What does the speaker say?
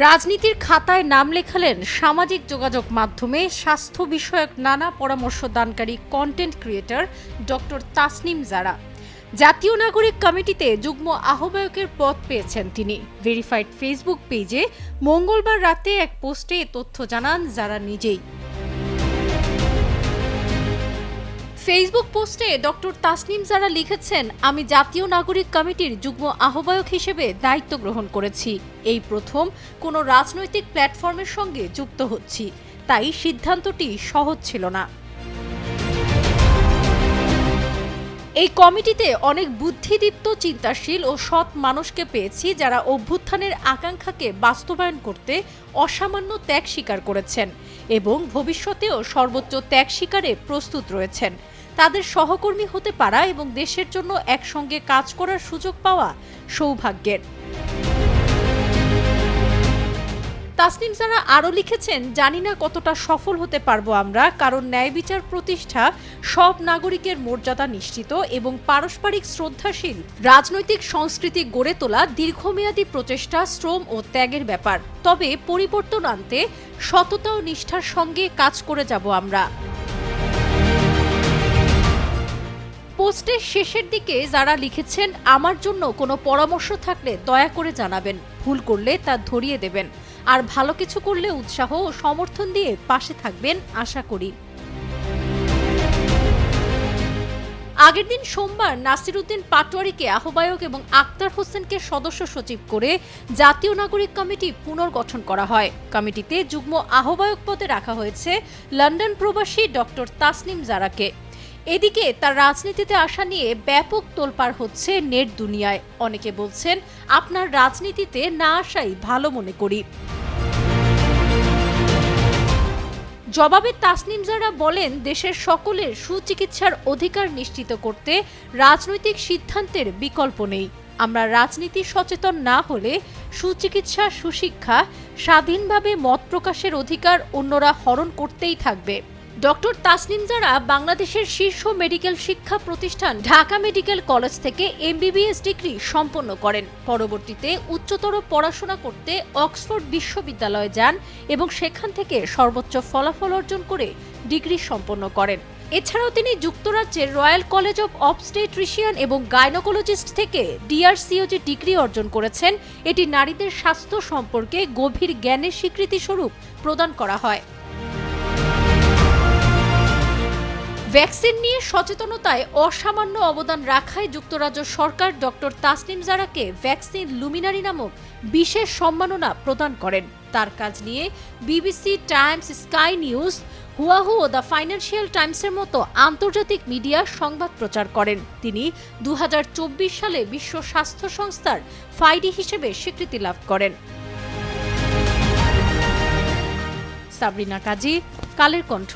রাজনীতির খাতায় নাম লেখালেন সামাজিক যোগাযোগ মাধ্যমে স্বাস্থ্য বিষয়ক নানা পরামর্শ দানকারী কন্টেন্ট ক্রিয়েটর ডক্টর তাসনিম জারা। জাতীয় নাগরিক কমিটিতে যুগ্ম আহ্বায়কের পদ পেয়েছেন তিনি। ভেরিফাইড ফেসবুক পেজে মঙ্গলবার রাতে এক পোস্টে এ তথ্য জানান জারা নিজেই। ফেসবুক পোস্টে ডক্টর তাসনিম জারা লিখেছেন, আমি জাতীয় নাগরিক কমিটির যুগ্ম আহ্বায়ক হিসেবে দায়িত্ব গ্রহণ করেছি। এই প্রথম কোনো রাজনৈতিক প্ল্যাটফর্মের সঙ্গে যুক্ত হচ্ছি, তাই সিদ্ধান্তটি সহজ ছিল না। এই কমিটিতে অনেক বুদ্ধিদীপ্ত, চিন্তাশীল ও সৎ মানুষকে পেয়েছি যারা অভ্যুত্থানের আকাঙ্ক্ষাকে বাস্তবায়ন করতে অসামান্য ত্যাগ স্বীকার করেছেন এবং ভবিষ্যতেও সর্বোচ্চ ত্যাগ স্বীকারে প্রস্তুত রয়েছেন। তাদের সহকর্মী হতে পারা এবং দেশের জন্য একসঙ্গে কাজ করার সুযোগ পাওয়া সৌভাগ্যের। তাসনিম জারা আরও লিখেছেন, জানি না কতটা সফল হতে পারবো আমরা, কারণ ন্যায় বিচার প্রতিষ্ঠা, সব নাগরিকের মর্যাদা নিশ্চিত এবং পারস্পরিক শ্রদ্ধাশীল রাজনৈতিক সংস্কৃতি গড়ে তোলা দীর্ঘমেয়াদী প্রচেষ্টা, শ্রম ও ত্যাগের ব্যাপার। তবে পরিবর্তন আনতে সততা ও নিষ্ঠার সঙ্গে কাজ করে যাব আমরা। পোস্টের শেষের দিকে যারা লিখেছেন, আমার জন্য কোনো পরামর্শ থাকলে দয়া করে জানাবেন, ভুল করলে তা ধরিয়ে দেবেন, আর ভালো কিছু করলে উৎসাহ ও সমর্থন দিয়ে পাশে থাকবেন আশা করি। আগের দিন সোমবার নাসির উদ্দিন পাটোয়ারীকে আহ্বায়ক এবং আক্তার হোসেনকে সদস্য সচিব করে জাতীয় নাগরিক কমিটি পুনর্গঠন করা হয়। কমিটিতে যুগ্ম আহ্বায়ক পদে রাখা হয়েছে লন্ডন প্রবাসী ডক্টর তাসনিম জারাকে। এদিকে তার রাজনীতিতে আসা নিয়ে ব্যাপক তোলপাড় হচ্ছে নেট দুনিয়ায়। অনেকে বলছেন, আপনার রাজনীতিতে না আসাই ভালো মনে করি। জবাবে তাসনিম জারা বলেন, দেশের সকলের সুচিকিৎসার অধিকার নিশ্চিত করতে রাজনৈতিক সিদ্ধান্তের বিকল্প নেই। আমরা রাজনীতি সচেতন না হলে সুচিকিৎসা, সুশিক্ষা, স্বাধীনভাবে মত প্রকাশের অধিকার অন্যরা হরণ করতেই থাকবে। ডক্টর তাসনিম জারা বাংলাদেশের শীর্ষ মেডিকেল শিক্ষা প্রতিষ্ঠান ঢাকা মেডিকেল কলেজ থেকে MBBS ডিগ্রি সম্পন্ন করেন। পরবর্তীতে উচ্চতর পড়াশোনা করতে অক্সফোর্ড বিশ্ববিদ্যালয়ে যান এবং সেখান থেকে সর্বোচ্চ ফলাফল অর্জন করে ডিগ্রি সম্পন্ন করেন। এছাড়াও তিনি যুক্তরাজ্যের রয়্যাল কলেজ অব অবস্টেট্রিশিয়ান এবং গাইনোকোলজিস্ট থেকে DRCOG ডিগ্রি অর্জন করেছেন। এটি নারীদের স্বাস্থ্য সম্পর্কে গভীর জ্ঞানের স্বীকৃতি স্বরূপ প্রদান করা হয়। ভ্যাকসিন নিয়ে সচেতনতায় অসামান্য অবদান রাখায় যুক্তরাজ্য সরকার ডক্টর তাসনিম জারাকে ভ্যাকসিন লুমিনারি নামক বিশেষ সম্মাননা প্রদান করেন। তার কাজ নিয়ে BBC, টাইমস, স্কাই নিউজ, হুয়াহু ও দ্য ফাইন্যান্সিয়াল টাইমসের মতো আন্তর্জাতিক মিডিয়া সংবাদ প্রচার করেন। তিনি 2024 সালে বিশ্ব স্বাস্থ্য সংস্থার ফাইডি হিসেবে স্বীকৃতি লাভ করেন। সাবরিনা কাজী, কালের কণ্ঠ।